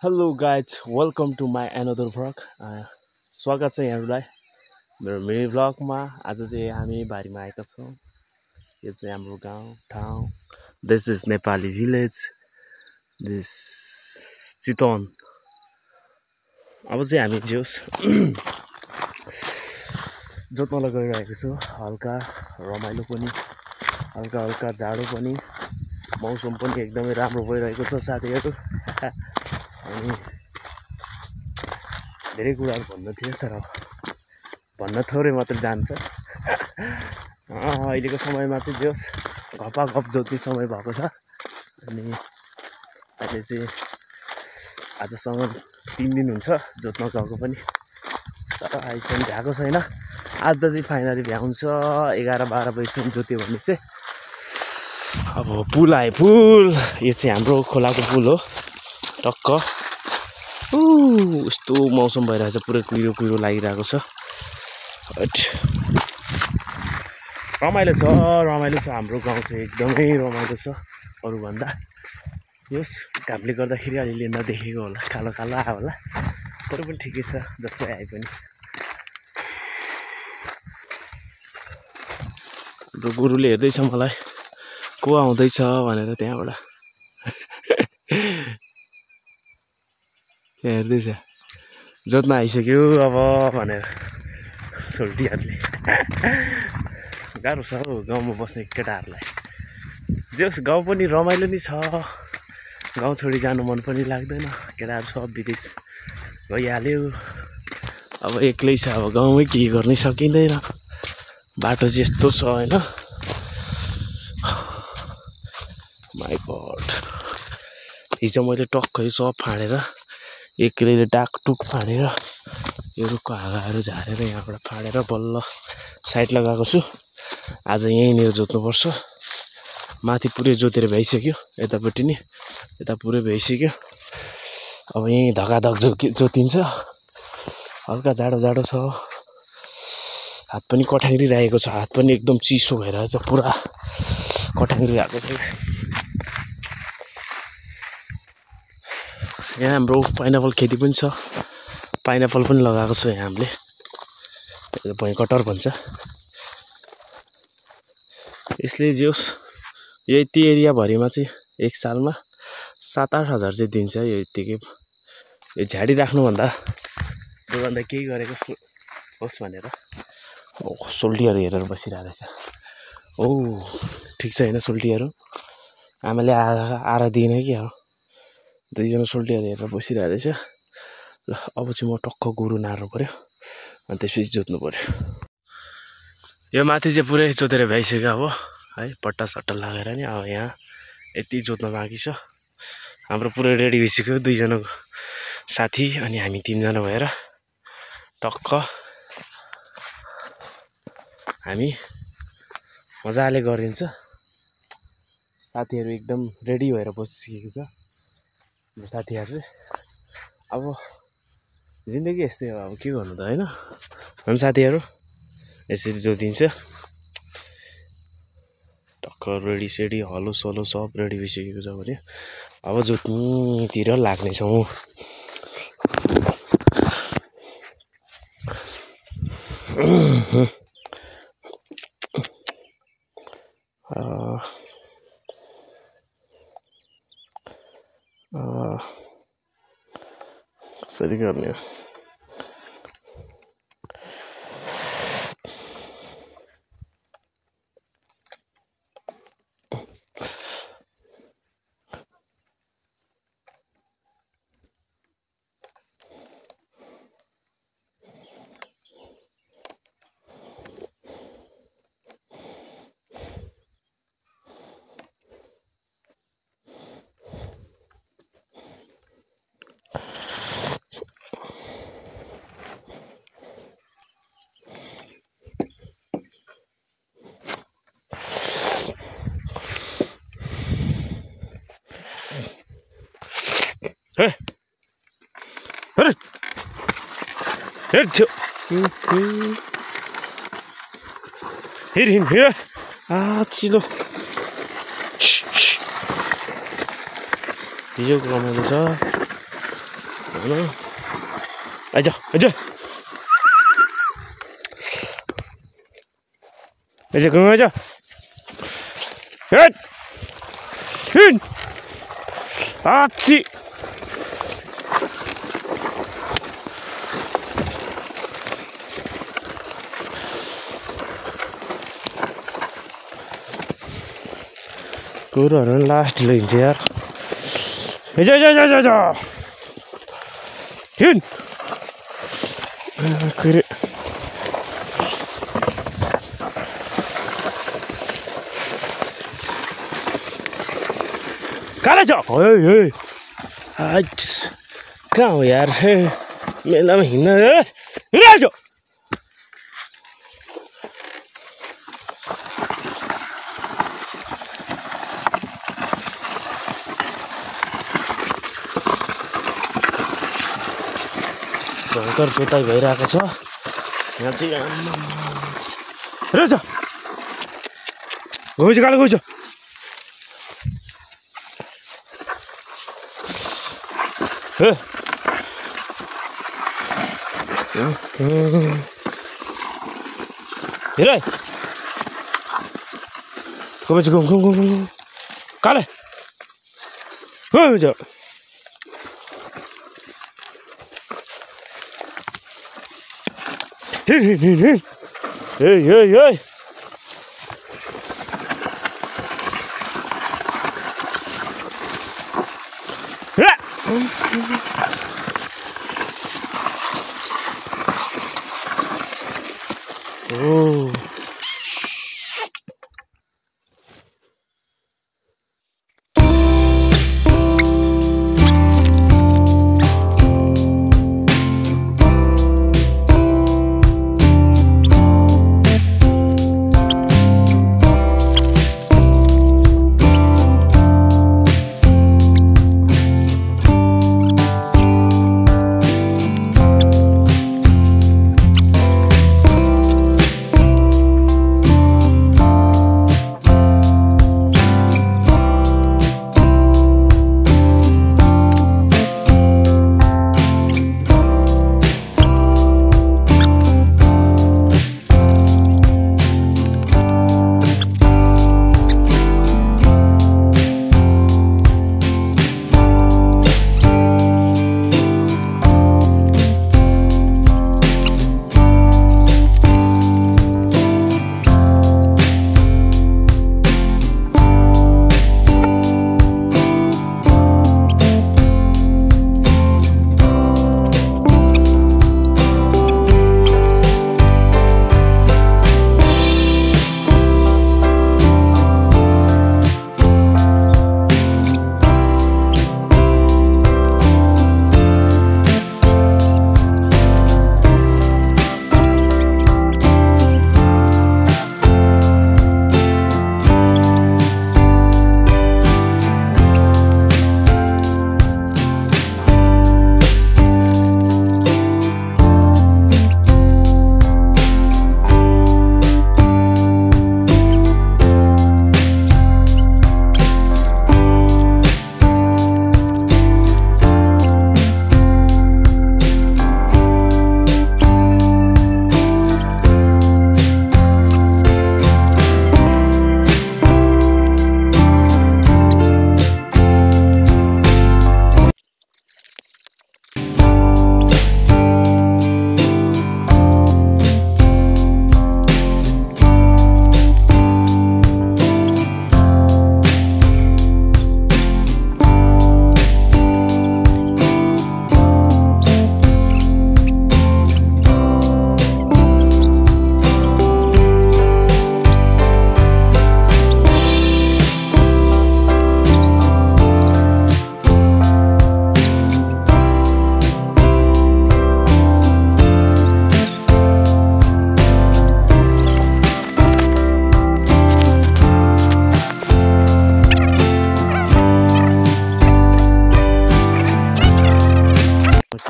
Hello guys welcome to my another vlog स्वागत छ यहाँहरूलाई मेरो मिनी भ्लगमा। आज चाहिँ हामी बारीमा आएका छौँ। यो चाहिँ हाम्रो गाउँ ठाउँ। This is Nepali village, this Chitwan. अब चाहिँ हामी जोस जोत्नलाई गइरहेको छु। हल्का रमाइलो पनि, हल्का हल्का जाडो पनि, मौसम पनि एकदमै राम्रो भइरहेको छ साथीहरू। अनि धेरै कुराहरू भन्नु थियो तर भन्न थोरै मात्र जान्छ। अहिलेको समयमा चाहिँ जोस् घपाघप जोत्ने समय भएको छ। अनि अहिले चाहिँ आजसँग 3 दिन हुन्छ जोत्न गएको पनि, तर अहिलेसम्म भ्याएको छैन। आज चाहिँ फाइनली भ्याउँछ। 11-12 बजीसम्म जोत्यो भने चाहिँ अब पुल आयो। पुल यो चाहिँ हाम्रो खोलाको पुल हो। टक्क यस्तो मौसम भइरहेछ, पुरै कुहिरो कुहिरो लागिरहेको छ। रमाइलो छ हाम्रो गाउँ चाहिँ एकदमै रमाइलो छ अरूभन्दा। यस घामले गर्दाखेरि अलिअलि नदेखेको होला, कालो कालो आयो होला, तर पनि ठिकै छ जस्तै आए पनि। हाम्रो गुरुले हेर्दैछ मलाई, को आउँदैछ भनेर त्यहाँबाट हेर्दैछ, जोत्न आइसक्यो अब भनेर। सोल्टीहरूले गाह्रो छ हौ गाउँमा बस्ने केटाहरूलाई। जस गाउँ पनि रमाइलो नै छ, गाउँ छोडी जानु मन पनि लाग्दैन। केटाहरू सब विदेश गइहाल्यो, अब एक्लै छ। अब गाउँमै केही गर्नै सकिँदैन। बाटो चाहिँ यस्तो छ होइन, माइ गड। हिजो मैले टक्क यो सब फाँडेर, एक्लैले टाकटुक फाँडेर, यो रुखको हाँगाहरू झारेर यहाँबाट फाँडेर बल्ल साइड लगाएको छु। आज यहीँनिर जोत्नुपर्छ। माथि पुरै जोतेर भइसक्यो, यतापट्टि नि यता पुरै भइसक्यो। अब यहीँ धगाधग जोतिन्छ। हल्का जाडो जाडो छ, हात पनि कठ्याङ्ग्रिरहेको छ। हात पनि एकदम चिसो भइरहेछ, पुरा कठ्याङ्ग्रिरहेको छ। यहाँ हाम्रो पाइनएप्पल खेती पनि छ, पाइनएप्पल पनि लगाएको छ यहाँ हामीले। भैँकटर भन्छ यसले। जोस् यति एरियाभरिमा चाहिँ एक सालमा 7-8 हजार चाहिँ दिन्छ यो यत्तिकै। यो झाडी राख्नुभन्दा त्योभन्दा केही गरेको होस् भनेर। सोल्टीहरू हेरेर बसिरहेको रहेछ। ठिक छ होइन सोल्टीहरू, आमाले आरा दिएन कि अब 2जना सोल्टीहरू हेरेर बसिरहेको रहेछ। ल अब चाहिँ म टक्क गोरु नार्नु पऱ्यो, अनि त्यसपछि जोत्नु पऱ्यो। यो माथि चाहिँ पुरै जोतेर भइसक्यो अब है, पट्टा सट्टा लगाएर नि। अब यहाँ यति जोत्न बाँकी छ। हाम्रो पुरै रेडी भइसक्यो, 2जना साथी अनि हामी 3जना भएर टक्क हामी मजाले गरिन्छ। साथीहरू एकदम रेडी भएर बसिसकेको छ हाम्रो साथीहरू। अब जिन्दगी यस्तै हो, अब के गर्नु त होइन। अनि साथीहरू यसरी जोतिन्छ। टक्क रेडी सेडी हलो सलो सब रेडी भइसकेको छ भने अब जोत्नुतिर लाग्नेछौँ। कसरी गर्ने हो? चिलो हिजोको रमाइलो छ। आइज आइज आइज घुम आइज आच्छी कुरोहरु लास्ट लिन्छ यार आइज आइज आइज आइज हिँड के कहाँ छ कहाँ हो यार मेलामा हिँड्न हिँडिहाल्छ भयङ्कर जोताइ भइरहेको छ यहाँ चाहिँ रहेछ गइछ कालो गइछ हेर गइछ घुम घुम घुम घुम काले गइछ Hey, hey, hey. Oh.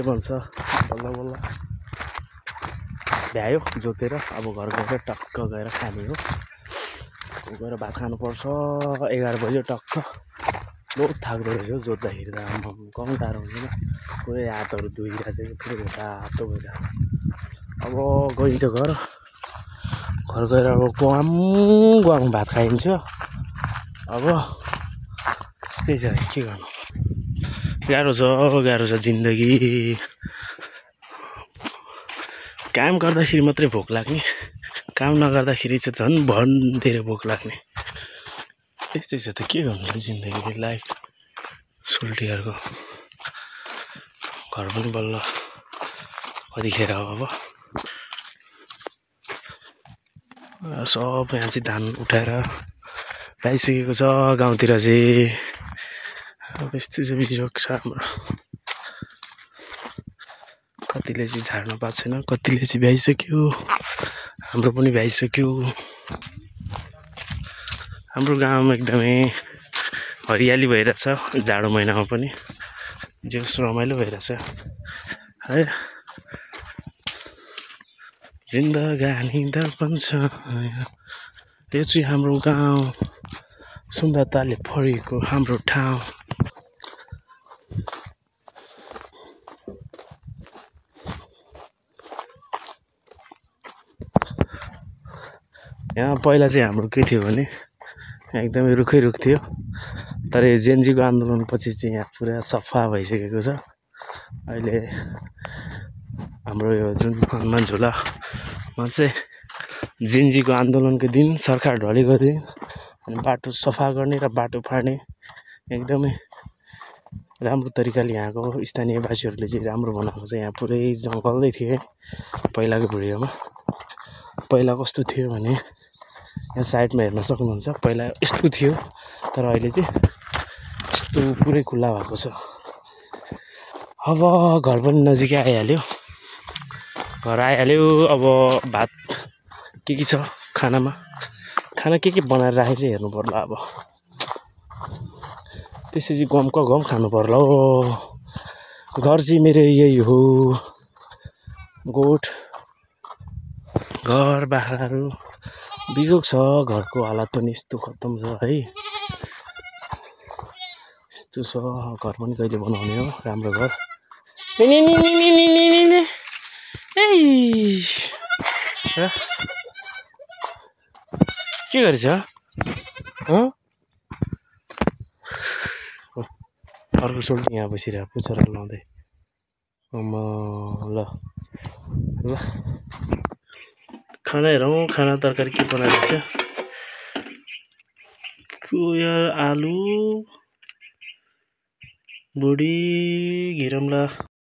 भन्छ बल्ल बल्ल भ्यायो जोतेर अब घर गएर टक्क गएर खाने हो गएर भात खानुपर्छ 11 बज्यो टक्क बहुत थाक्दो रहेछ हौ जोत्दाखेरि त आम्माम कम गाह्रो हुन्छ नि पुरै हातहरू दुइरहेको छ कि पुरै तातो भइरहेको अब गइन्छ घर गएर अब गरम भात खाइन्छ अब त्यस्तै छ के गर्नु गाह्रो छ जिन्दगी काम गर्दाखेरि मात्रै भोक लाग्ने काम नगर्दाखेरि चाहिँ झन् भन धेरै भोक लाग्ने त्यस्तै छ त के गर्नु जिन्दगी लाइफ सोल्टीहरूको घर पनि बल्ल कतिखेर अब सब यहाँ चाहिँ धान उठाएर पाइसकेको छ गाउँतिर चाहिँ अब यस्तै चाहिँ बिजोग छ हाम्रो कतिले चाहिँ झार्न पाएको छैन कतिले चाहिँ भ्याइसक्यो हाम्रो पनि भ्याइसक्यो हाम्रो गाउँमा एकदमै हरियाली भइरहेछ जाडो महिनामा पनि जेस रमाइलो भइरहेछ है जिन्दगानी दर्पण छ यो चाहिँ हाम्रो गाउँ सुन्दरताले भरिएको हाम्रो ठाउँ यहाँ पहिला चाहिँ हाम्रो के थियो भने एकदमै रुखै रुख थियो तर यो जेनजीको आन्दोलनपछि चाहिँ यहाँ पुरा सफा भइसकेको छ अहिले हाम्रो यो जुन हनुमान झोलामा चाहिँ जेनजीको आन्दोलनको दिन सरकार ढलेको दिन अनि बाटो सफा गर्ने र बाटो फाड्ने एकदमै राम्रो तरिकाले यहाँको स्थानीयवासीहरूले चाहिँ राम्रो बनाएको छ यहाँ पुरै जङ्गलै थियो पहिलाको भिडियोमा पहिला कस्तो थियो भने यहाँ साइडमा हेर्न सक्नुहुन्छ पहिला यस्तो थियो तर अहिले चाहिँ यस्तो पुरै खुल्ला भएको छ अब घर पनि नजिकै आइहाल्यो घर आइहाल्यो अब भात के छ खानामा खाना के बनाएर राखेको चाहिँ हेर्नु पर्ला अब त्यसपछि गमको गम खानु पर्ला हो घर चाहिँ मेरो यही हो गोठ घर बाख्राहरू बिजोग छ घरको हालत पनि यस्तो खत्तम छ है यस्तो छ घर पनि कहिले बनाउने हो राम्रो घर के गरेछ अर्को सोल्टी यहाँ बसिरहेको पुच्छर लाउँदै ल ल खाना हेरौँ खाना तरकारी के बनाइरहेछ यार आलु बुढी घिरौँला